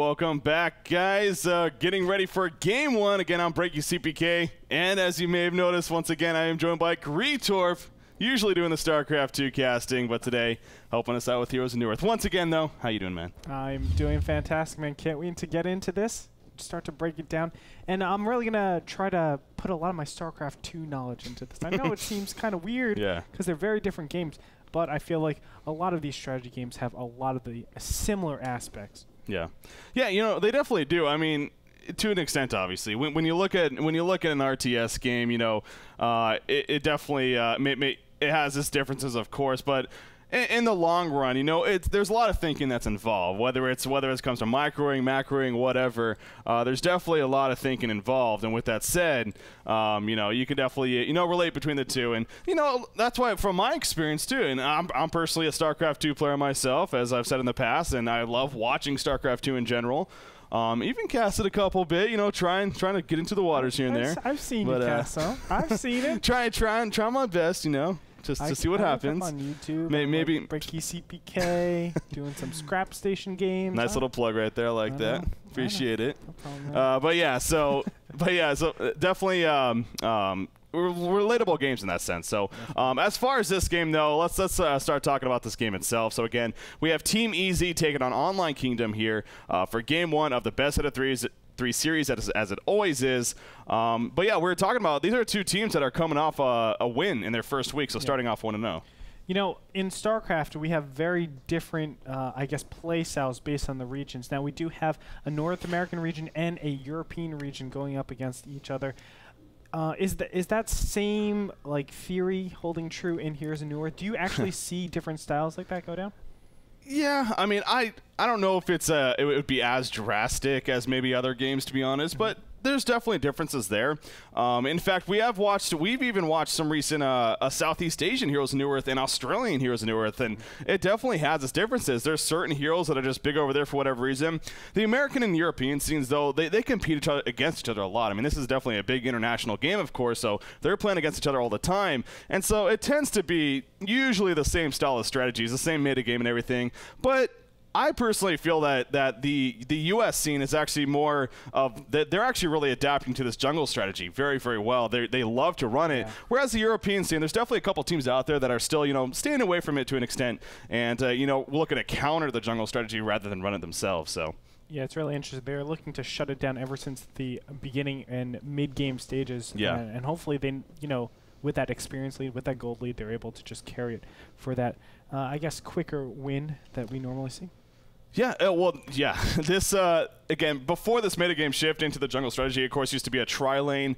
welcome back, guys. Getting ready for game one. Again, I'm Breaky CPK, and as you may have noticed, once again, I am joined by Greetorf, usually doing the StarCraft 2 casting, but today helping us out with Heroes of Newerth. Once again, though, how you doing, man? I'm doing fantastic, man. Can't wait to get into this, start to break it down, and I'm really gonna try to put a lot of my StarCraft 2 knowledge into this. I know it seems kind of weird, because they're very different games, but I feel like a lot of these strategy games have a lot of the similar aspects. Yeah, you know, they definitely do. I mean, to an extent, obviously. When you look at an RTS game, you know, it definitely it has its differences, of course, but in the long run, you know, there's a lot of thinking that's involved. Whether it comes to microing, macroing, whatever, there's definitely a lot of thinking involved. And with that said, you know, you can definitely relate between the two. And you know, that's why, from my experience too, and I'm personally a StarCraft 2 player myself, as I've said in the past, and I love watching StarCraft 2 in general. Even casted a couple bit, you know, trying to get into the waters here and there. I've seen you cast some. I've seen it. Try my best, you know. Just to see what happens. On YouTube, maybe like Breaky CPK, doing some scrap station games. Nice little plug right there, I like that. Appreciate it. No problem, but yeah, so definitely relatable games in that sense. So as far as this game, though, let's start talking about this game itself. So again, we have Team Easy taking on Online Kingdom here for game one of the best out of three series, as it always is. But yeah, we're talking about, these are two teams that are coming off a win in their first week, so starting off 1-0. You know, in StarCraft, we have very different, I guess, play styles based on the regions. Now, we do have a North American region and a European region going up against each other. Is that same like theory holding true in Heroes of Newerth? Do you actually see different styles like that go down? Yeah, I mean, I don't know if it would be as drastic as maybe other games, to be honest, but there's definitely differences there. In fact, we've even watched some recent Southeast Asian Heroes of Newerth and Australian Heroes of Newerth, and it definitely has its differences. There's certain heroes that are just big over there for whatever reason. The American and European scenes, though, they compete against each other a lot. I mean, this is definitely a big international game, of course, so they're playing against each other all the time, and so it tends to be usually the same style of strategies, the same meta game and everything, but I personally feel that the U.S. scene is actually more of they're actually really adapting to this jungle strategy very, very well. They love to run it, whereas the European scene, there's definitely a couple teams out there that are still, you know, staying away from it to an extent, and you know, looking to counter the jungle strategy rather than run it themselves. So yeah, it's really interesting. They're looking to shut it down ever since the beginning and mid-game stages. Yeah, and hopefully they, you know, with that experience lead, with that gold lead, they're able to just carry it for that, I guess, quicker win that we normally see. Yeah, well, yeah. This again, before this metagame shift into the jungle strategy, of course, used to be a tri-lane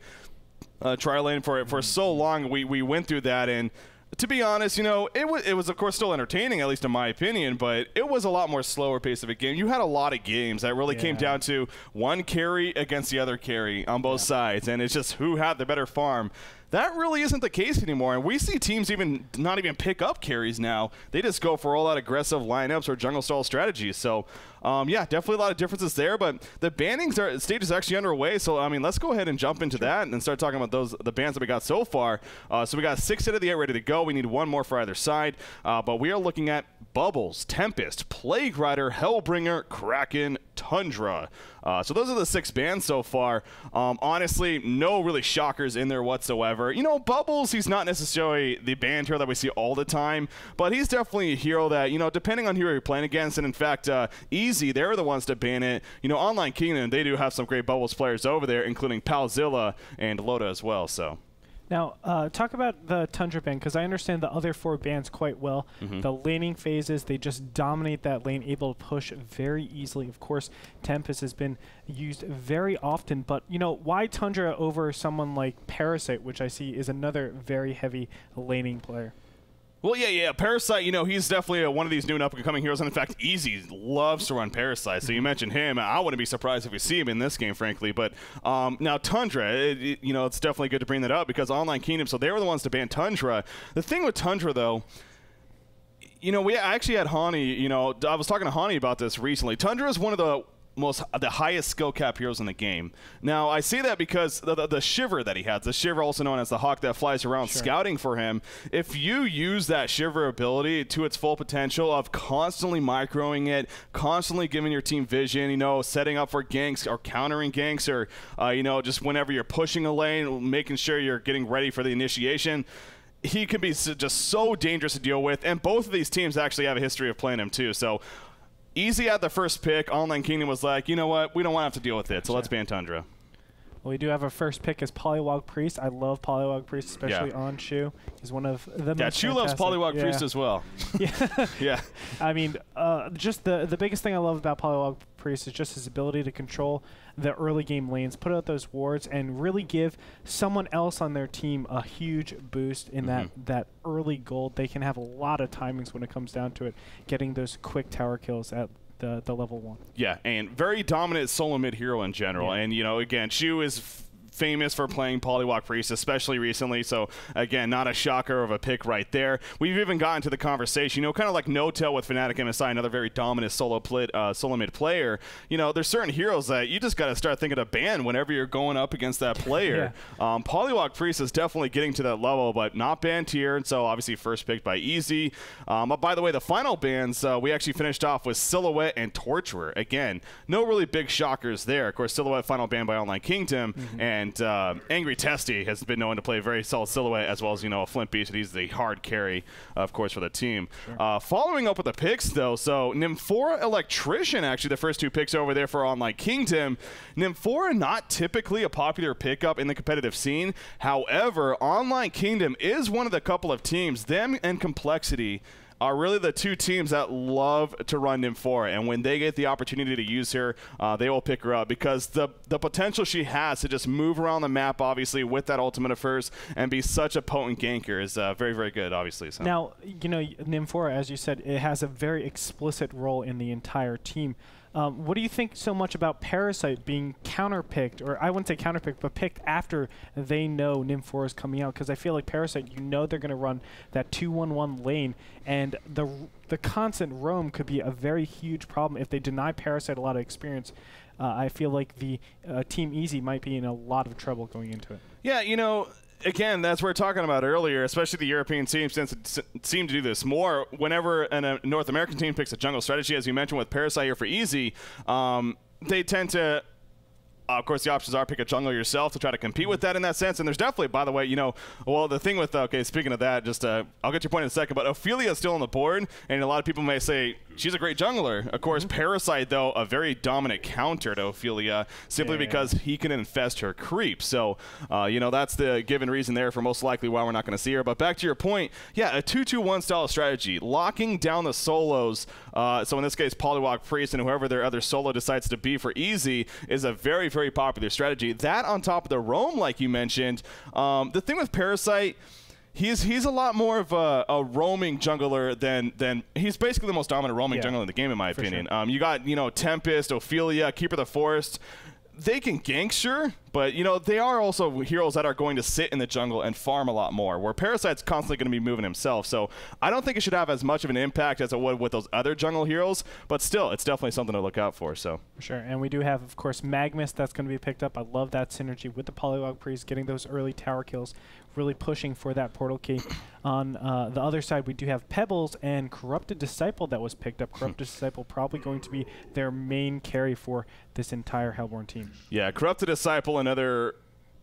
for so long. We went through that, and to be honest, you know, it was of course still entertaining, at least in my opinion, but it was a lot more slower pace of a game. You had a lot of games that really came down to one carry against the other carry on both sides, and it's just who had the better farm. That really isn't the case anymore, and we see teams not even pick up carries now. They just go for all that aggressive lineups or jungle-style strategies. So, yeah, definitely a lot of differences there, but the banning stage is actually underway, so, I mean, let's go ahead and jump into that and start talking about the bans that we got so far. So we got 6 out of the 8 ready to go. We need 1 more for either side, but we are looking at Bubbles, Tempest, Plague Rider, Hellbringer, Kraken, Tundra. So those are the 6 bans so far. Honestly, no really shockers in there whatsoever. You know, Bubbles, he's not necessarily the banned hero that we see all the time, but he's definitely a hero that, you know, depending on who you're playing against, and in fact, Easy, they're the ones to ban it. You know, Online Kingdom, they do have some great Bubbles players over there, including Palzilla and Loda as well, so. Now, talk about the Tundra ban, because I understand the other 4 bans quite well. The laning phases, they just dominate that lane, able to push very easily. Of course, Tempest has been used very often, but, you know, why Tundra over someone like Parasite, which I see is another very heavy laning player? Well, yeah. Parasite, you know, he's definitely one of these new and up-and-coming heroes. And in fact, Easy loves to run Parasite. So you mentioned him. I wouldn't be surprised if we see him in this game, frankly. But now Tundra, you know, it's definitely good to bring that up because Online Kingdom, so they were the ones to ban Tundra. The thing with Tundra, though, you know, I actually had Hani, you know, I was talking to Hani about this recently. Tundra is one of the the highest skill cap heroes in the game. Now, I say that because the Shiver that he has, the Shiver also known as the Hawk that flies around scouting for him, if you use that Shiver ability to its full potential of constantly microing it, constantly giving your team vision, you know, setting up for ganks or countering ganks, or, you know, just whenever you're pushing a lane, making sure you're getting ready for the initiation, he can be just so dangerous to deal with. And both of these teams actually have a history of playing him too. So Easy had the first pick. Online Kingdom was like, you know what? We don't want to have to deal with it, so let's ban Tundra. Well, we do have our first pick as Polywog Priest. I love Polywog Priest, especially on Shu. He's one of the most Shu loves Polywog Priest as well. Yeah. I mean, just the biggest thing I love about Polywog Priest is just his ability to control the early game lanes, put out those wards, and really give someone else on their team a huge boost in that early gold. They can have a lot of timings when it comes down to it, getting those quick tower kills at the level 1. Yeah, and very dominant solo mid hero in general. And, you know, again, Shu is famous for playing Polywog Priest, especially recently. So, again, not a shocker of a pick right there. We've even gotten to the conversation, you know, kind of like No-Tail with Fnatic MSI, another very dominant solo mid player. You know, there's certain heroes that you just got to start thinking to ban whenever you're going up against that player. Polywog Priest is definitely getting to that level, but not banned here. And so, obviously, first picked by Easy. By the way, the final bans, we actually finished off with Silhouette and Torturer. Again, no really big shockers there. Of course, Silhouette final ban by Online Kingdom, and Angry Testy has been known to play a very solid Silhouette, as well as, you know, a Flint Beast. He's the hard carry, of course, for the team. Following up with the picks, though, so Nymphora Electrician, actually the first 2 picks over there for Online Kingdom. Nymphora, not typically a popular pickup in the competitive scene. However, Online Kingdom is one of the couple of teams, them and Complexity, are really the 2 teams that love to run Nymphora, and when they get the opportunity to use her, they will pick her up, because the potential she has to just move around the map, obviously, with that ultimate of hers and be such a potent ganker is very, very good, obviously. So. Now, you know, Nymphora, as you said, it has a very explicit role in the entire team. What do you think so much about Parasite being counterpicked, or I wouldn't say counterpicked, but picked after they know Nymphora is coming out? Because I feel like Parasite, you know they're going to run that 2-1-1 lane, and the constant roam could be a very huge problem if they deny Parasite a lot of experience. I feel like the Team Easy might be in a lot of trouble going into it. Yeah, you know, again, that's what we were talking about earlier, especially the European teams seem to do this more. Whenever a North American team picks a jungle strategy, as you mentioned with Parasite here for Easy, they tend to, of course, the options are pick a jungle yourself to try to compete with that in that sense. And there's definitely, by the way, you know, well, the thing with, okay, speaking of that, just I'll get your point in a second, but Ophelia is still on the board, and a lot of people may say she's a great jungler. Of course, Parasite, though, a very dominant counter to Ophelia, simply because he can infest her creep. So, you know, that's the given reason there for most likely why we're not going to see her. But back to your point, yeah, a 2-2-1 style strategy, locking down the solos. So in this case, Polywog Priest and whoever their other solo decides to be for Easy is a very, very popular strategy. That on top of the roam, like you mentioned, the thing with Parasite, he's a lot more of a roaming jungler than he's basically the most dominant roaming jungler in the game, in my opinion. Sure. You got, you know, Tempest, Ophelia, Keeper of the Forest. They can gank, sure, but, you know, they are also heroes that are going to sit in the jungle and farm a lot more, where Parasite's constantly going to be moving himself. So I don't think it should have as much of an impact as it would with those other jungle heroes, but still, it's definitely something to look out for. So for sure. And we do have, of course, Magmus that's going to be picked up. I love that synergy with the Polywog Priest, getting those early tower kills, really pushing for that portal key. On the other side, we do have Pebbles and Corrupted Disciple that was picked up. Corrupted Disciple probably going to be their main carry for this entire Hellborn team. Yeah, Corrupted Disciple, another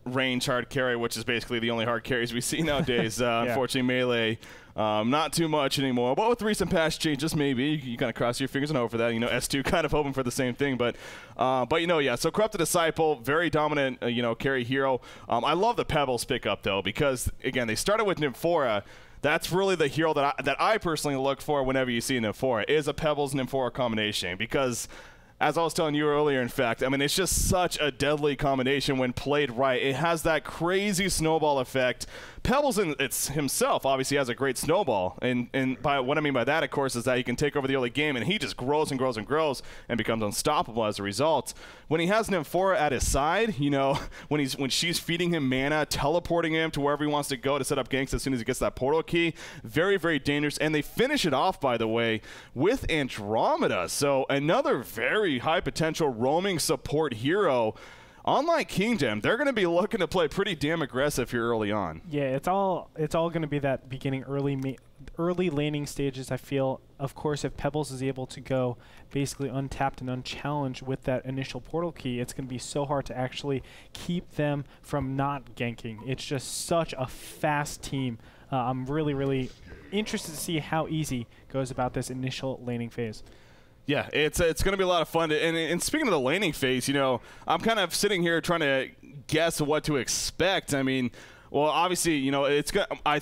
range hard carry, which is basically the only hard carries we see nowadays. Unfortunately, melee, not too much anymore. But with recent patch changes, maybe you kind of cross your fingers and hope for that. You know, S2 kind of hoping for the same thing. But you know, yeah. So Corrupted Disciple, very dominant, you know, carry hero. I love the Pebbles pickup though, because again, they started with Nymphora. That's really the hero that I personally look for whenever you see Nymphora, is a Pebbles Nymphora combination, because as I was telling you earlier, in fact, I mean, it's just such a deadly combination when played right. It has that crazy snowball effect. Pebbles it's himself obviously has a great snowball, and by what I mean by that, of course, is that he can take over the early game, and he just grows and grows and grows and becomes unstoppable as a result. When he has Nymphora at his side, you know, when she's feeding him mana, teleporting him to wherever he wants to go to set up ganks as soon as he gets that portal key, very, very dangerous. And they finish it off, by the way, with Andromeda. So another very high potential roaming support hero. Unlike Kingdom, they're going to be looking to play pretty damn aggressive here early on. Yeah, it's all going to be that beginning early laning stages, I feel. Of course, if Pebbles is able to go basically untapped and unchallenged with that initial portal key, it's going to be so hard to actually keep them from not ganking. It's just such a fast team. I'm really, really interested to see how easy goes about this initial laning phase. Yeah, it's going to be a lot of fun. And speaking of the laning phase, you know, I'm kind of sitting here trying to guess what to expect. I mean, well, obviously, you know, I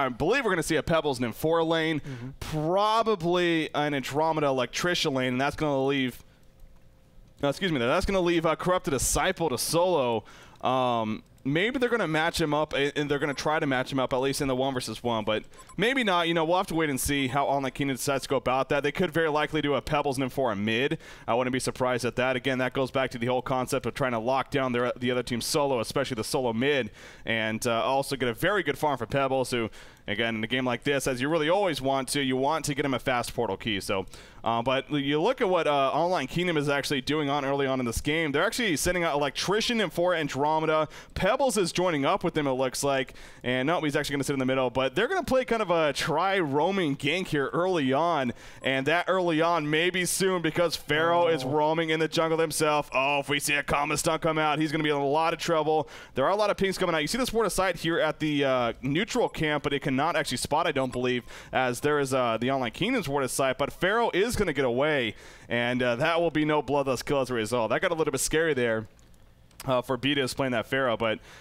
believe we're going to see a Pebbles Nymphora lane, probably an Andromeda Electrician lane, and that's going to leave. That's going to leave Corrupted Disciple to solo. Maybe they're going to match him up, and they're going to try to match him up, at least in the 1v1, but maybe not. You know, we'll have to wait and see how Online Kingdom decides to go about that. They could very likely do a Pebbles Nymphora mid. I wouldn't be surprised at that. Again, that goes back to the whole concept of trying to lock down the other team's solo, especially the solo mid, and also get a very good farm for Pebbles, who, again, in a game like this, as you really always want to get him a fast portal key. So, but you look at what Online Kingdom is actually doing early on in this game. They're actually sending out Electrician Nymphora Andromeda. Pebbles is joining up with them, it looks like. And no, he's actually going to sit in the middle. But they're going to play kind of a try-roaming gank here early on. And that early on may be soon because Pharaoh is roaming in the jungle himself. Oh, if we see a Comma Stun come out, he's going to be in a lot of trouble. There are a lot of pings coming out. You see this ward of sight here at the neutral camp, but it cannot actually spot, I don't believe, as there is the Online Kingdom's ward of sight. But Pharaoh is going to get away, and that will be no bloodless kill as a result. That got a little bit scary there. For Beatus playing that Pharaoh.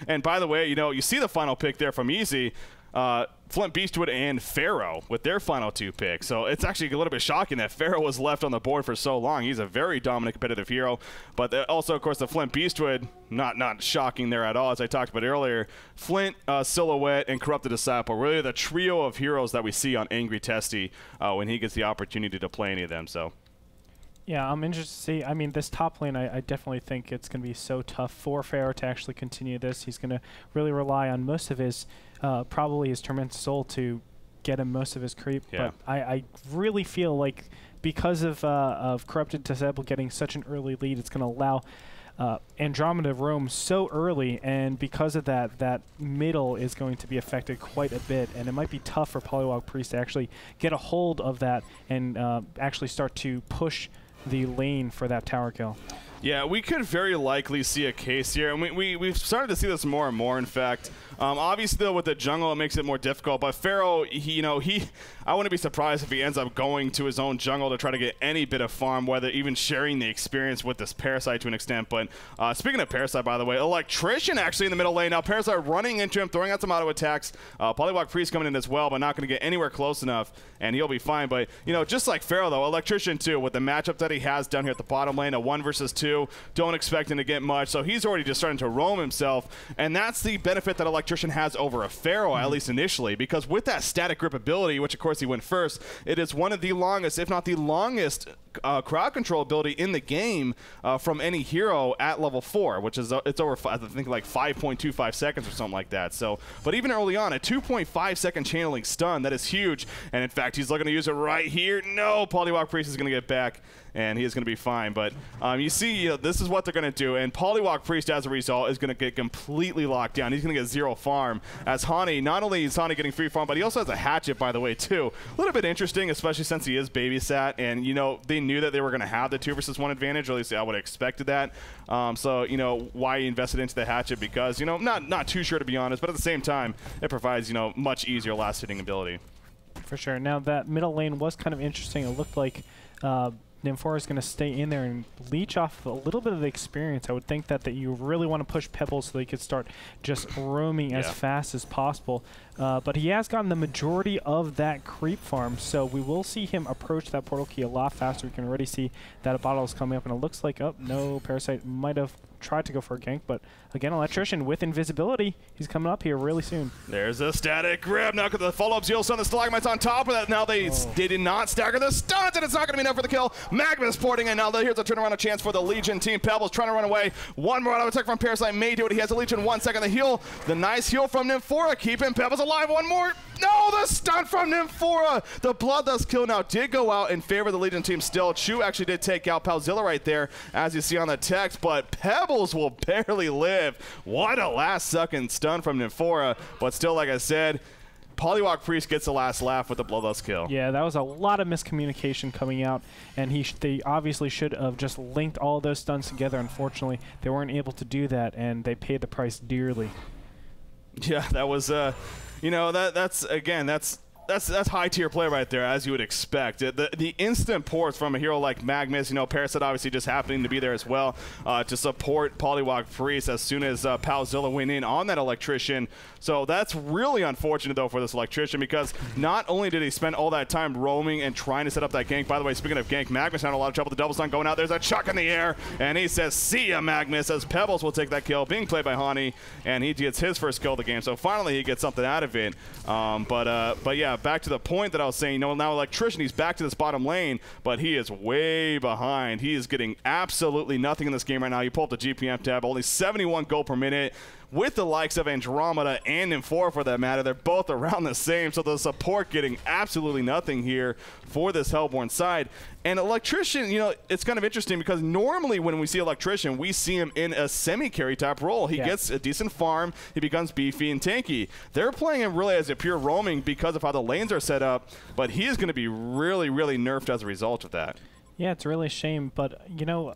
And by the way, you know, you see the final pick there from Easy, Flint Beastwood and Pharaoh with their final 2 picks. So it's actually a little bit shocking that Pharaoh was left on the board for so long. He's a very dominant competitive hero. But also, of course, the Flint Beastwood, not shocking there at all, as I talked about earlier. Flint, Silhouette, and Corrupted Disciple, really the trio of heroes that we see on Angry Testy when he gets the opportunity to play any of them. So. Yeah, I'm interested to see. I mean, this top lane, I definitely think it's going to be so tough for Pharaoh to actually continue this. He's going to really rely on most of his, probably his Tormented Soul to get him most of his creep. Yeah. But I really feel like because of Corrupted Disciple getting such an early lead, it's going to allow Andromeda to roam so early, and because of that, that middle is going to be affected quite a bit, and it might be tough for Polywog Priest to actually get a hold of that and actually start to push the lane for that tower kill. Yeah, we could very likely see a case here, and we've started to see this more and more, in fact. Obviously, though, with the jungle, it makes it more difficult, but Pharaoh, I wouldn't be surprised if he ends up going to his own jungle to try to get any bit of farm, whether even sharing the experience with this Parasite to an extent. But speaking of Parasite, by the way, Electrician actually in the middle lane. Now, Parasite running into him, throwing out some auto attacks. Polywog Priest coming in as well, but not going to get anywhere close enough, and he'll be fine. But, you know, just like Pharaoh, though, Electrician, too, with the matchup that he has down here at the bottom lane, a 1 versus 2, don't expect him to get much. So he's already just starting to roam himself, and that's the benefit that Electrician has over a Pharaoh, at least initially, because with that static grip ability, which of course he went first, it is one of the longest, if not the longest, crowd control ability in the game from any hero at level 4, which is it's over, I think, like 5.25 seconds or something like that. So, but even early on, a 2.5 second channeling stun, that is huge. And in fact, he's looking to use it right here. No, Polywog Priest is going to get back, and he is going to be fine. But you see, this is what they're going to do, and Polywog Priest, as a result, is going to get completely locked down. He's going to get 0 farm, as Hani, not only is Hani getting free farm, but he also has a hatchet, by the way, too. A little bit interesting, especially since he is babysat, and, you know, they knew that they were going to have the 2 versus 1 advantage, or at least I would have expected that. So, you know, why he invested into the hatchet, because, you know, not too sure, to be honest, but at the same time, it provides, you know, much easier last hitting ability. For sure. Now, that middle lane was kind of interesting. It looked like Nymphora is going to stay in there and leech off a little bit of the experience. I would think that you really want to push Pebbles so they could start just roaming as fast as possible. But he has gotten the majority of that creep farm, so we will see him approach that portal key a lot faster. We can already see that a bottle is coming up, and it looks like, oh, no, Parasite might have tried to go for a gank, but again, Electrician with invisibility. He's coming up here really soon. There's a static grab. Now the follow-up Zeal Stun, the Stalagmites on top of that. Now they did not stagger the stuns, and it's not going to be enough for the kill. Magnus porting in. Now here's a turnaround, a chance for the Legion team. Pebbles trying to run away. One more auto attack from Parasite may do it. He has the Legion 1 second. The heal, the nice heal from Nymphora, keeping Pebbles alive. One more. No, the stun from Nymphora. The Bloodlust kill now did go out in favor of the Legion team still. Chu actually did take out Palzilla right there, as you see on the text, but Pebbles will barely live. What a last-second stun from Nymphora, but still, like I said, Polywalk Priest gets the last laugh with the Bloodlust kill. Yeah, that was a lot of miscommunication coming out, and they obviously should have just linked all those stuns together. Unfortunately, they weren't able to do that, and they paid the price dearly. Yeah, that was, you know, that's high tier play right there, as you would expect. The instant ports from a hero like Magnus, you know, Parasite obviously just happening to be there as well to support Polywalk Priest as soon as Palzilla went in on that Electrician. So that's really unfortunate, though, for this Electrician, because not only did he spend all that time roaming and trying to set up that gank. By the way, speaking of gank, Magnus had a lot of trouble. The double stun going out. There's a chuck in the air, and he says, "See ya, Magnus," as Pebbles will take that kill, being played by HoN, and he gets his first kill of the game. So finally, he gets something out of it. But yeah, back to the point that I was saying, you know, now Electrician, he's back to this bottom lane, but he is way behind. He is getting absolutely nothing in this game right now. You pull up the GPM tab, only 71 gold per minute. With the likes of Andromeda and Nymphora, for that matter, they're both around the same, so the support getting absolutely nothing here for this Hellborn side. And Electrician, you know, it's kind of interesting because normally when we see Electrician, we see him in a semi-carry type role. He gets a decent farm, he becomes beefy and tanky. They're playing him really as a pure roaming because of how the lanes are set up, but he is going to be really, really nerfed as a result of that. Yeah, it's really a shame, but, you know,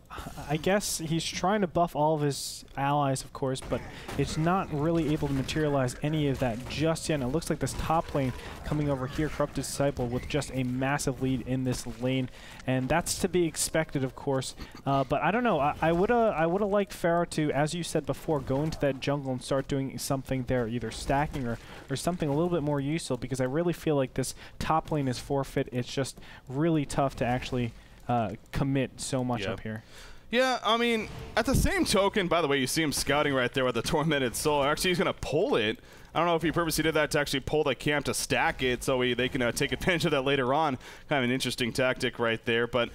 I guess he's trying to buff all of his allies, of course, but it's not really able to materialize any of that just yet. And it looks like this top lane coming over here, Corrupted Disciple, with just a massive lead in this lane, and that's to be expected, of course. But I don't know. I would have liked Pharaoh to, as you said before, go into that jungle and start doing something there, either stacking or something a little bit more useful, because I really feel like this top lane is forfeit. It's just really tough to actually commit so much up here. Yeah, I mean, at the same token, by the way, you see him scouting right there with the Tormented Soul. Actually, he's going to pull it. I don't know if he purposely did that to actually pull the camp to stack it so they can take advantage of that later on. Kind of an interesting tactic right there. But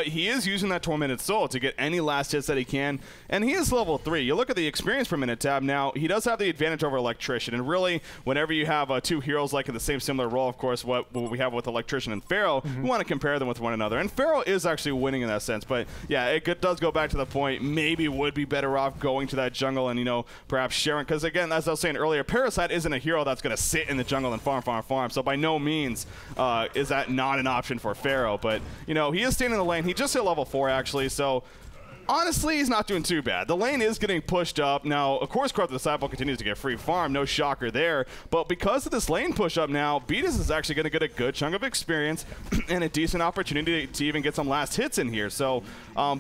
he is using that Tormented Soul to get any last hits that he can. And he is level 3. You look at the experience per minute tab now, he does have the advantage over Electrician. And really, whenever you have two heroes like in the same similar role, of course, what we have with Electrician and Pharaoh, we want to compare them with one another. And Pharaoh is actually winning in that sense. But yeah, it does go back to the point, maybe would be better off going to that jungle and, you know, perhaps sharing. Because again, as I was saying earlier, Parasite isn't a hero that's going to sit in the jungle and farm. So by no means is that not an option for Pharaoh. But, you know, he is staying in the lane. He just hit level 4, actually. So honestly, he's not doing too bad. The lane is getting pushed up. Now, of course, Corrupted Disciple continues to get free farm. No shocker there. But because of this lane push up now, Beatus is actually going to get a good chunk of experience and a decent opportunity to even get some last hits in here. So,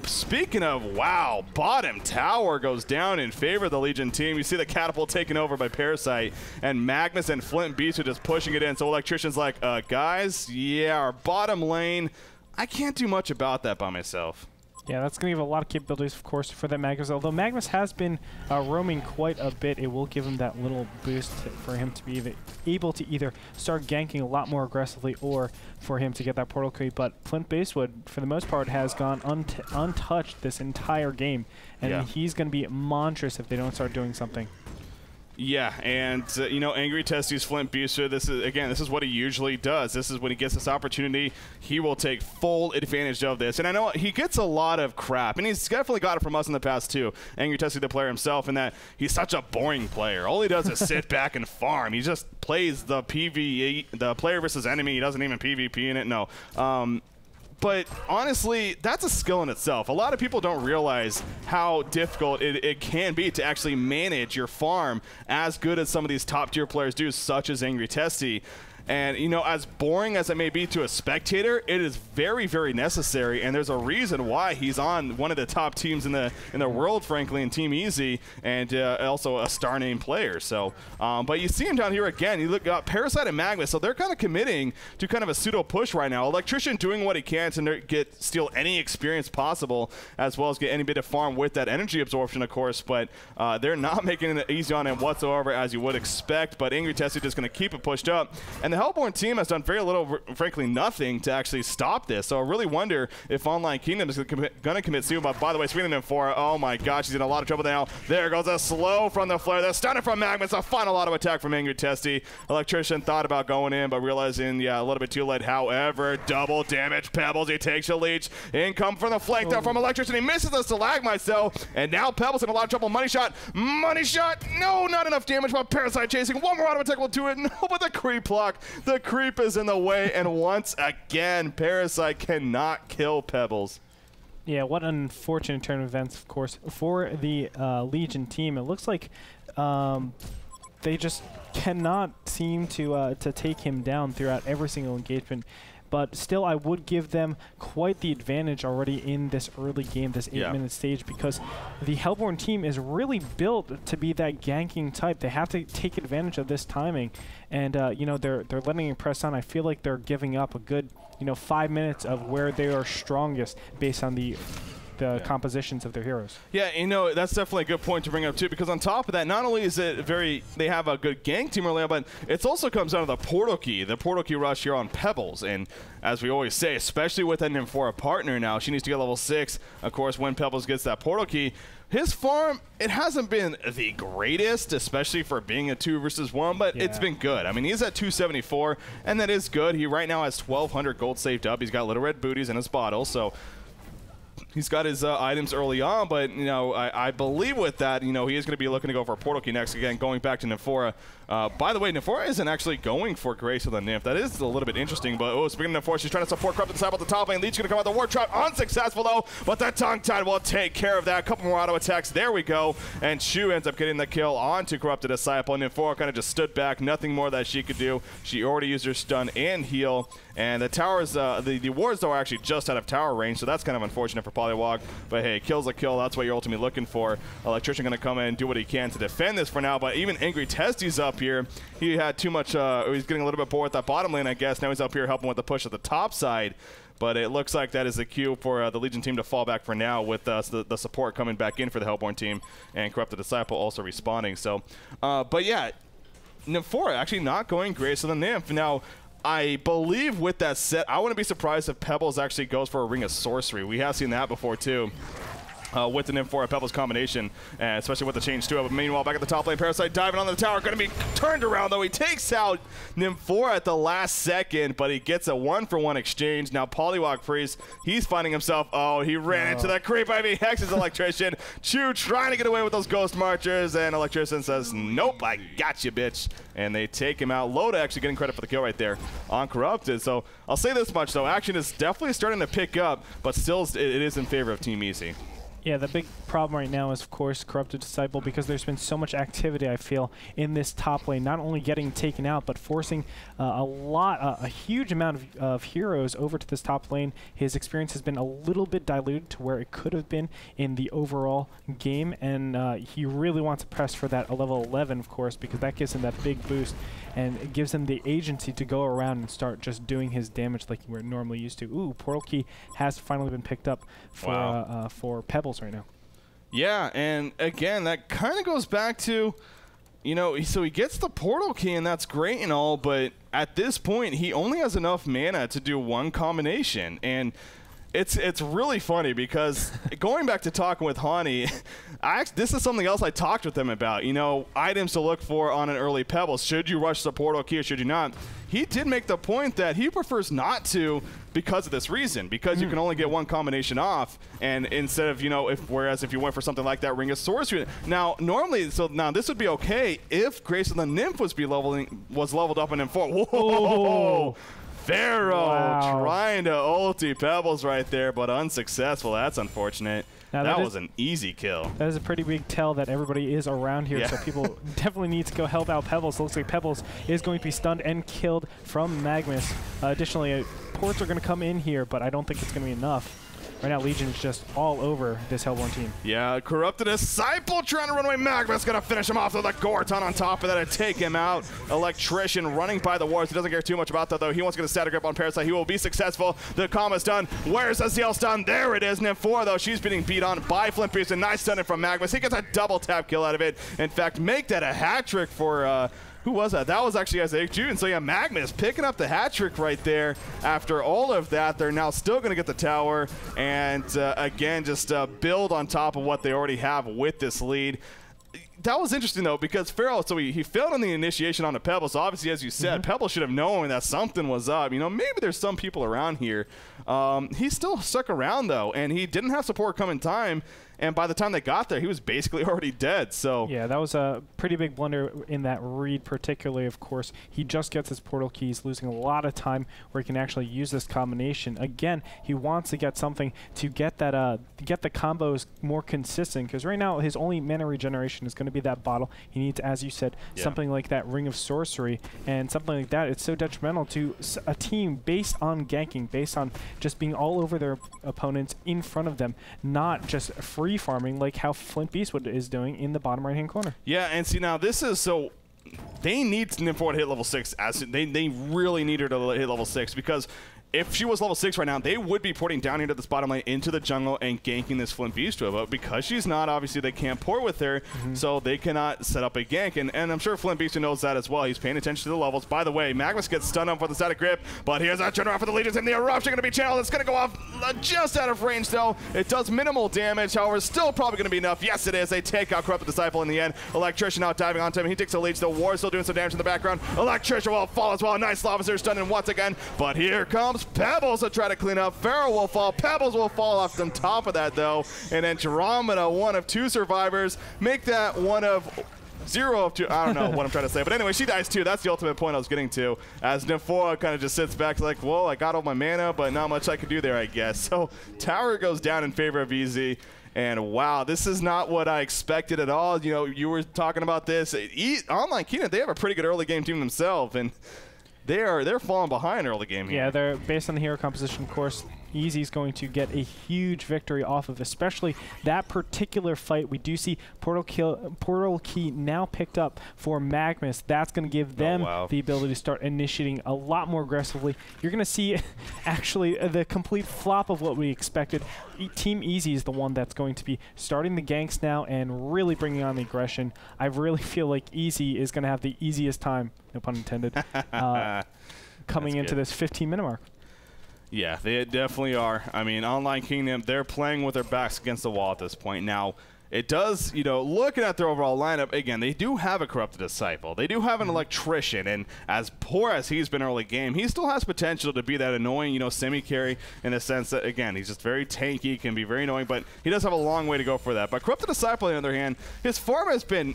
speaking of, wow, bottom tower goes down in favor of the Legion team. You see the catapult taken over by Parasite, and Magnus and Flint Beast are just pushing it in. So Electrician's like, guys, yeah, our bottom lane, I can't do much about that by myself. Yeah, that's going to give a lot of capabilities, of course, for that Magnus. Although Magnus has been roaming quite a bit, it will give him that little boost for him to be able to either start ganking a lot more aggressively or for him to get that portal creep. But Flint Basewood, for the most part, has gone untouched this entire game. And he's going to be monstrous if they don't start doing something. Yeah, and you know, Angry Testy's Flint Booster, this is what he usually does. This is when he gets this opportunity, he will take full advantage of this. And I know he gets a lot of crap, and he's definitely got it from us in the past too. Angry Testy, the player himself, in that he's such a boring player. All he does is sit back and farm. He just plays the PvE, the player versus enemy. He doesn't even PvP in it, no. But honestly, that's a skill in itself. A lot of people don't realize how difficult it can be to actually manage your farm as good as some of these top tier players do, such as Angry Testy. And, you know, as boring as it may be to a spectator, it is very, very necessary. And there's a reason why he's on one of the top teams in the world, frankly, in Team Easy, and also a star name player. So, but you see him down here again. You look at Parasite and Magma, so they're kind of committing to kind of a pseudo push right now. Electrician doing what he can to steal any experience possible, as well as get any bit of farm with that energy absorption, of course. But they're not making it easy on him whatsoever, as you would expect. But Angry Tessie just going to keep it pushed up, and the Hellborn team has done very little, frankly, nothing to actually stop this. So I really wonder if Online Kingdom is going to commit suicide. But by the way, swinging in for, oh my gosh, he's in a lot of trouble now. There goes a slow from the flare. The stunner from Magma. It's a final auto attack from Angry Tessie. Electrician thought about going in, but realizing, yeah, a little bit too late. However, double damage Pebbles. He takes a leech. Income from the flank though from Electrician. He misses the stalagmite though, and now Pebbles in a lot of trouble. Money shot. Money shot. No, not enough damage. But Parasite chasing. One more auto attack will do it. No, but the creep block. The creep is in the way, and once again, Parasite cannot kill Pebbles. Yeah, what an unfortunate turn of events, of course, for the Legion team. It looks like they just cannot seem to take him down throughout every single engagement. But still, I would give them quite the advantage already in this early game, this 8-minute stage, because the Hellborn team is really built to be that ganking type. They have to take advantage of this timing, and you know, they're letting it press on. I feel like they're giving up a good, you know, 5 minutes of where they are strongest based on the compositions of their heroes. Yeah, you know, that's definitely a good point to bring up too, because on top of that, not only is it they have a good gank team early on, but it also comes down to the portal key rush here on Pebbles. And as we always say, especially with a Nymphora partner now, she needs to get level 6, of course, when Pebbles gets that portal key. His farm, it hasn't been the greatest, especially for being a 2 versus 1, but it's been good. I mean, he's at 274, and that is good. He right now has 1,200 gold saved up. He's got little red booties in his bottle, so he's got his items early on, but, you know, I believe with that, you know, he is going to be looking to go for a portal key next. Again, going back to Nymphora. By the way, Nymphora isn't actually going for Grace of the Nymph. That is a little bit interesting, but, oh, speaking of Nymphora, she's trying to support Corrupted Disciple at the top lane. Leech going to come out the War Trap. Unsuccessful, though, but the Tongue Tide will take care of that. A couple more auto attacks. There we go. And Shu ends up getting the kill onto Corrupted Disciple. Nymphora kind of just stood back. Nothing more that she could do. She already used her stun and heal. And the towers, the wards, though, are actually just out of tower range, so that's kind of unfortunate for Polywog. But hey, kill's a kill. That's what you're ultimately looking for. Electrician going to come in and do what he can to defend this for now. But even Angry Testie's up here. He had too much, he's getting a little bit bored with that bottom lane, I guess. Now he's up here helping with the push at the top side. But it looks like that is the cue for the Legion team to fall back for now, with the support coming back in for the Hellborn team, and Corrupted Disciple also respawning. So, but yeah, Nymphora actually not going Grace of the Nymph. Now, I believe with that set, I wouldn't be surprised if Pebbles actually goes for a Ring of Sorcery. We have seen that before too. With the Nymphora Pebbles combination, especially with the change to it. But meanwhile, back at the top lane, Parasite diving on the tower, going to be turned around though. He takes out Nymphora at the last second, but he gets a 1-for-1 exchange. Now Polywog Priest, he's finding himself, oh, he ran into that creep. I mean, Hex is Electrician. Chu trying to get away with those Ghost Marchers, and Electrician says, nope, I got you, bitch. And they take him out. Loda actually getting credit for the kill right there on Corrupted. So I'll say this much though, action is definitely starting to pick up, but still it is in favor of Team Easy. Yeah, the big problem right now is, of course, Corrupted Disciple, because there's been so much activity, I feel, in this top lane, not only getting taken out, but forcing a huge amount of heroes over to this top lane. His experience has been a little bit diluted to where it could have been in the overall game, and he really wants to press for that level 11, of course, because that gives him that big boost, and it gives him the agency to go around and start just doing his damage like we're normally used to. Ooh, Portal Key has finally been picked up for Pebbles right now. Yeah, and again, that kind of goes back to, you know, so he gets the portal key, and that's great and all, but at this point, he only has enough mana to do one combination. And it's really funny, because going back to talking with Hani, this is something else I talked with him about. You know, items to look for on an early Pebble. Should you rush the portal key or should you not? He did make the point that he prefers not to, because of this reason, because you can only get one combination off, and instead of, you know, whereas if you went for something like that Ring of Sorcery, now normally, so now this would be okay if Grace of the Nymph was leveled up in M4. Whoa! Pharaoh trying to ulti Pebbles right there, but unsuccessful. That's unfortunate. Now that was an easy kill. That is a pretty big tell that everybody is around here, so people definitely need to go help out Pebbles. It looks like Pebbles is going to be stunned and killed from Magnus. Additionally, ports are going to come in here, but I don't think it's going to be enough. Right now, Legion is just all over this Hellborn team. Yeah, Corrupted Disciple trying to run away. Magnus going to finish him off with a Gorton on top of that to take him out. Electrician running by the wards. He doesn't care too much about that, though. He wants to get a static grip on Parasite. He will be successful. The combo's done. Where's the seal stun? There it is. Newerth, though, she's being beat on by Flint Beast. A nice stunning from Magnus. He gets a double tap kill out of it. In fact, make that a hat trick for... who was that? That was actually Isaac June. So yeah, Magnus picking up the hat trick right there. After all of that, they're now still going to get the tower and again just build on top of what they already have with this lead. That was interesting though, because Farrell, so he failed on the initiation on the Pebble. So obviously, as you said, Pebble should have known that something was up. You know, maybe there's some people around here. He still stuck around though, and he didn't have support come in time. And by the time they got there, he was basically already dead. So yeah, that was a pretty big blunder in that read, particularly, of course. He just gets his portal keys, losing a lot of time where he can actually use this combination. Again, he wants to get something to get that get the combos more consistent, because right now his only mana regeneration is going to be that bottle. He needs, as you said, something like that Ring of Sorcery, and something like that. It's so detrimental to a team based on ganking, based on just being all over their opponents in front of them, not just free farming like how Flint Beastwood is doing in the bottom right hand corner. Yeah, and see now this is so they need Newerth to hit level 6 as they really need her to hit level 6, because if she was level 6 right now, they would be porting down into this bottom lane into the jungle and ganking this Flint Beastwood. But because she's not, obviously they can't port with her, so they cannot set up a gank. And I'm sure Flint Beastwood knows that as well. He's paying attention to the levels. By the way, Magnus gets stunned up for the static grip, but here's a turnaround for the Legions, and the eruption going to be channeled. It's going to go off just out of range, though. It does minimal damage, however, still probably going to be enough. Yes, it is. They take out Corrupted Disciple in the end. Electrician out diving onto him. He takes the lead. The War still doing some damage in the background. Electrician will fall as well. Nice Lava Surge stunning once again, but here comes Pebbles to try to clean up. Farrell will fall. Pebbles will fall off the top of that, though. And Andromeda, one of 2 survivors, make that one of 0 of 2. I don't know what I'm trying to say. But anyway, she dies too. That's the ultimate point I was getting to. As Newerth kind of just sits back like, well, I got all my mana, but not much I could do there, I guess. So tower goes down in favor of EZ. And wow, this is not what I expected at all. You know, you were talking about this. Online Kingdom, they have a pretty good early game team themselves. And they're falling behind early game here. Yeah, they're based on the hero composition, of course. Easy's going to get a huge victory off of, especially that particular fight. We do see portal key now picked up for Magnus. That's going to give them the ability to start initiating a lot more aggressively. You're going to see actually the complete flop of what we expected. Team Easy is the one that's going to be starting the ganks now and really bringing on the aggression. I really feel like Easy is going to have the easiest time, no pun intended, coming into this 15-minute mark. Yeah, they definitely are. I mean, Online Kingdom, they're playing with their backs against the wall at this point. Now, it does, you know, looking at their overall lineup, again, they do have a Corrupted Disciple. They do have an Electrician, and as poor as he's been early game, he still has potential to be that annoying, you know, semi-carry in the sense that, again, he's just very tanky, can be very annoying, but he does have a long way to go for that. But Corrupted Disciple, on the other hand, his farm has been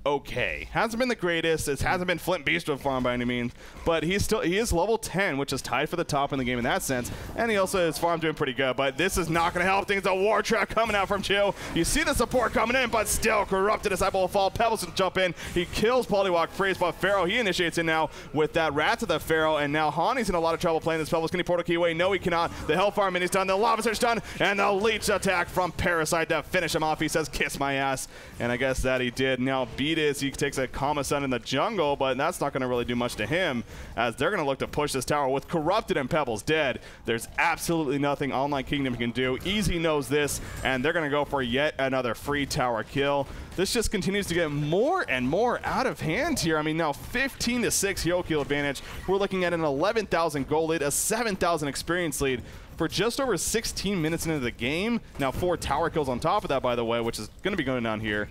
okay. Hasn't been the greatest. It hasn't been Flint Beastwood farm by any means, but he is level 10, which is tied for the top in the game in that sense, and he also his farm doing pretty good, but this is not going to help things. A war trap coming out from Chill. You see the support coming in, but still Corrupted Disciple will fall. Pebbles can jump in. He kills Polywalk Freeze, but Pharaoh, he initiates in now with that Rat to the Pharaoh, and now HoN's in a lot of trouble playing this Pebbles. Can he portal key away? No, he cannot. The Hellfire Mini's done. The Lava Surge done, and the Leech attack from Parasite to finish him off. He says, kiss my ass, and I guess that he did. Now Beat is, he takes a Kama Sun in the jungle, but that's not going to really do much to him, as they're going to look to push this tower with Corrupted and Pebbles dead. There's absolutely nothing Online Kingdom can do. Easy knows this, and they're going to go for yet another free tower kill. This just continues to get more and more out of hand here. I mean, now 15-6 hero kill advantage. We're looking at an 11,000 gold lead, a 7,000 experience lead for just over 16 minutes into the game. Now 4 tower kills on top of that, by the way, which is going to be going down here.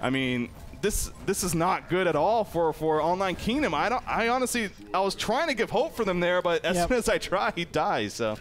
I mean, this is not good at all for Online Kingdom. I honestly was trying to give hope for them there, but as soon as I try, he dies. So,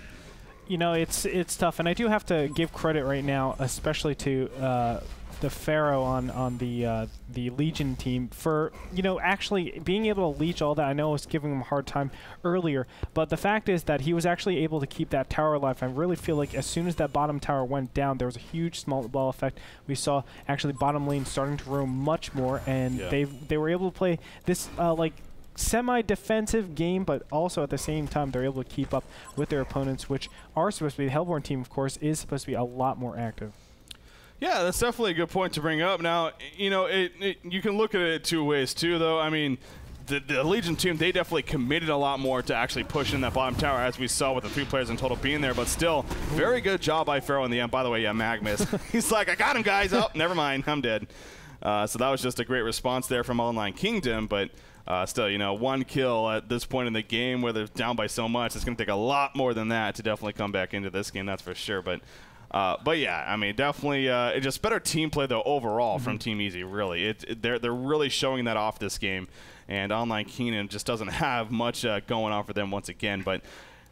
you know, it's tough, and I do have to give credit right now, especially to the Pharaoh on the Legion team for, you know, actually being able to leech all that. I know I was giving him a hard time earlier, but the fact is that he was actually able to keep that tower alive. I really feel like as soon as that bottom tower went down, there was a huge small ball effect. We saw actually bottom lane starting to roam much more, and they were able to play this like semi-defensive game, but also at the same time they're able to keep up with their opponents, which are supposed to be the Hellborn team, of course, is supposed to be a lot more active. Yeah, that's definitely a good point to bring up. Now, you know, you can look at it 2 ways too, though. I mean, the Legion team, they definitely committed a lot more to actually pushing that bottom tower, as we saw with the 3 players in total being there. But still, very good job by Pharaoh in the end. By the way, yeah, Magnus. He's like, I got him, guys. Oh, never mind. I'm dead. So that was just a great response there from Online Kingdom. But still, you know, 1 kill at this point in the game where they're down by so much, it's going to take a lot more than that to definitely come back into this game, that's for sure. But yeah, I mean, definitely just better team play, though, overall from Team Easy, really. They're really showing that off this game, and Online Kingdom just doesn't have much going on for them once again. But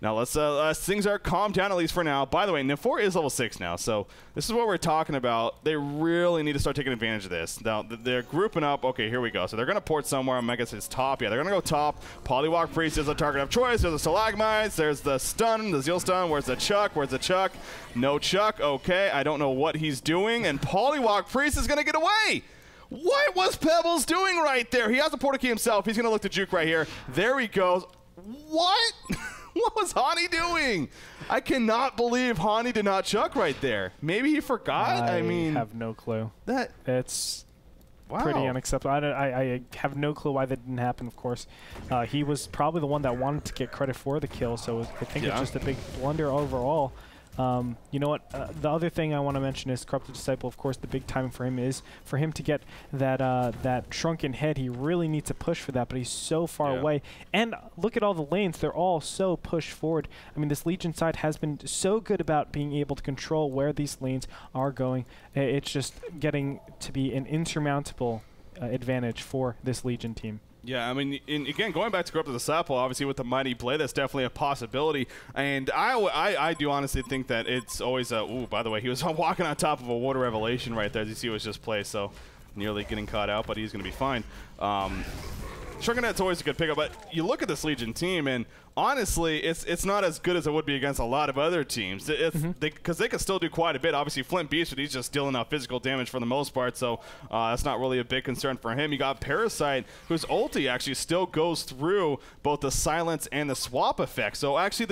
now let's things are calmed down, at least for now. By the way, Newerth is level 6 now, so this is what we're talking about. They really need to start taking advantage of this. Now, they're grouping up. Okay, here we go. So they're going to port somewhere. I guess it's top. Yeah, they're going to go top. Polywalk Priest is a target of choice. There's the Stalagmites. There's the stun, the Zeal stun. Where's the Chuck? Where's the Chuck? No Chuck. Okay, I don't know what he's doing, and Polywalk Priest is going to get away. What was Pebbles doing right there? He has a portal key himself. He's going to look to juke right here. There he goes. What? What was HoN doing? I cannot believe HoN did not Chuck right there. Maybe he forgot? I mean, have no clue. It's wow. Pretty unacceptable. I have no clue why that didn't happen, of course. He was probably the one that wanted to get credit for the kill, so I think it's just a big blunder overall. You know what? The other thing I want to mention is Corrupted Disciple. Of course, the big timing for him is for him to get that that shrunken head. He really needs to push for that, but he's so far away. And look at all the lanes; they're all so pushed forward. I mean, this Legion side has been so good about being able to control where these lanes are going. It's just getting to be an insurmountable advantage for this Legion team. Yeah, I mean, again, going back to Corrupted Disciple, obviously with the Mighty Blade, that's definitely a possibility. And I do honestly think that it's always ooh, by the way, he was walking on top of a Water Revelation right there, as you see it was just placed, so nearly getting caught out, but he's going to be fine. Shrunken Head's always a good pickup, but you look at this Legion team, and honestly, it's not as good as it would be against a lot of other teams. Because they can still do quite a bit. Obviously, Flint Beast, but he's just dealing out physical damage for the most part, so that's not really a big concern for him. You got Parasite, whose ulti actually still goes through both the silence and the swap effect. So actually,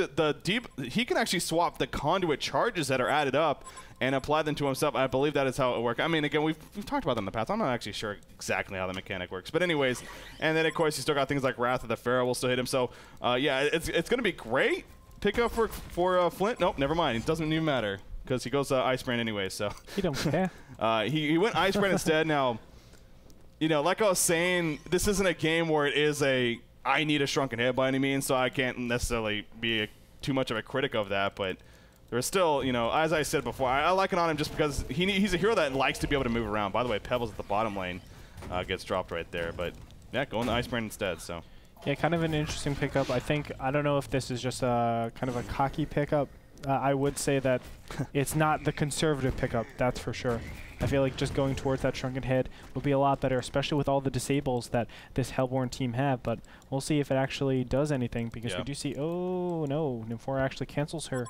he can actually swap the conduit charges that are added up and apply them to himself. I believe that is how it works. I mean, again, we've talked about that in the past. I'm not actually sure exactly how the mechanic works. But anyways, and then, of course, you still got things like Wrath of the Pharaoh will still hit him. So, yeah, it's going to be great pickup for Flint. Nope, never mind. It doesn't even matter because he goes Ice Brand anyway. So he don't care. He went Ice Brand instead. Now, you know, like I was saying, this isn't a game where it is I need a Shrunken Head by any means, so I can't necessarily be too much of a critic of that. But there's still, you know, as I said before, I like it on him just because he's a hero that likes to be able to move around. By the way, Pebbles at the bottom lane gets dropped right there. But, yeah, going to Ice Brand instead, so. Yeah, kind of an interesting pickup. I don't know if this is just a kind of a cocky pickup. I would say that it's not the conservative pickup, that's for sure. I feel like just going towards that Shrunken Head would be a lot better, especially with all the disables that this Hellborn team have. But we'll see if it actually does anything, because we do see, oh no, Newerth actually cancels her.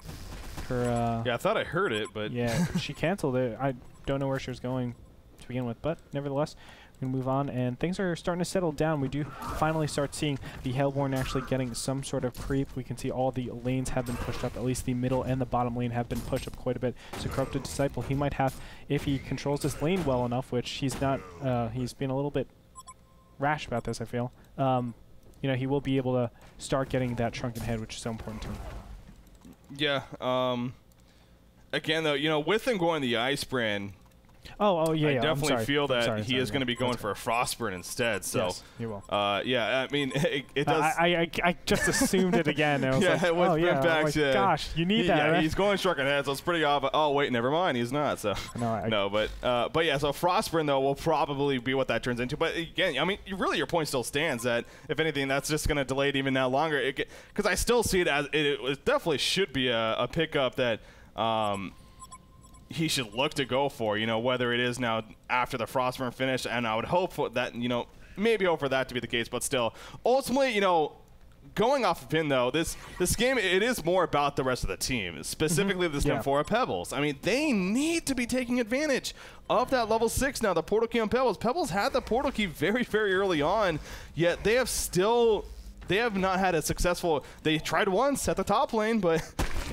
Yeah, I thought I heard it, but yeah, she canceled it. I don't know where she was going to begin with, but nevertheless, we move on, and things are starting to settle down. We do finally start seeing the Hellborn actually getting some sort of creep. We can see all the lanes have been pushed up. At least the middle and the bottom lane have been pushed up quite a bit. So Corrupted Disciple, he might have, if he controls this lane well enough, which he's not, he's been a little bit rash about this, I feel. You know, he will be able to start getting that Shrunken Head, which is so important to him. Yeah. Again, though, you know, with him going the Ice Brand, Oh, yeah, I definitely feel that he is going to be going for a Frostburn instead. So, yes, he will. Yeah, I mean, it does. I just assumed it again. I was yeah, like, it was like, gosh, you need that. Yeah, right? he's going Shrunken Head, so it's pretty obvious. Oh, wait, never mind, he's not. So no, but yeah, so Frostburn though will probably be what that turns into. But again, I mean, really, your point still stands that if anything, that's just going to delay it even now longer. Because I still see it as it definitely should be a pickup that. he should look to go for, whether it is now after the Frostburn finish, and I would hope for that, maybe hope for that to be the case, but still, ultimately, going off of Pin, though, this game, it is more about the rest of the team, specifically this Dim 4 Pebbles. I mean, they need to be taking advantage of that level 6 now, the portal key on Pebbles. Pebbles had the portal key very, very early on, yet they have not had a successful, they tried once at the top lane, but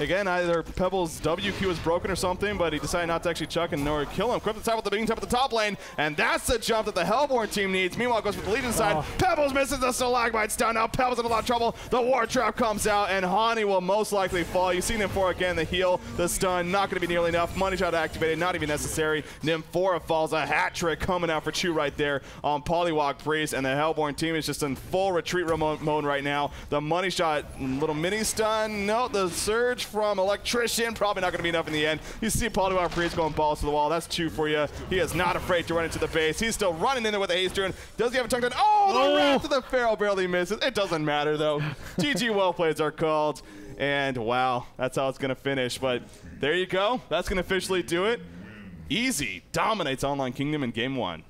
again, either Pebbles' WQ was broken or something, but he decided not to actually chuck and nor kill him. Quick the top of the being top of the top lane, and that's the jump that the Hellborn team needs. Meanwhile, goes for the Legion side. Pebbles misses the Stalagmite stun. Now Pebbles in a lot of trouble. The War Trap comes out, and HoN will most likely fall. You've seen Nymph4 again, the heal, the stun, not going to be nearly enough. Money shot activated, not even necessary. Nymph4 falls, a hat trick coming out for Chu right there on Polywalk Priest, and the Hellborn team is just in full retreat mode right now. The money shot, little mini stun, no, the surge from Electrician, probably not going to be enough in the end. You see Polywalk Priest going balls to the wall. That's Chu for you. He is not afraid to run into the base. He's still running in there with a haste rune. Does he have a tongue down? Oh, the wrath of the Pharaoh barely misses. It doesn't matter, though. GG well plays are called. And wow, that's how it's going to finish. But there you go. That's going to officially do it. Easy dominates Online Kingdom in Game 1.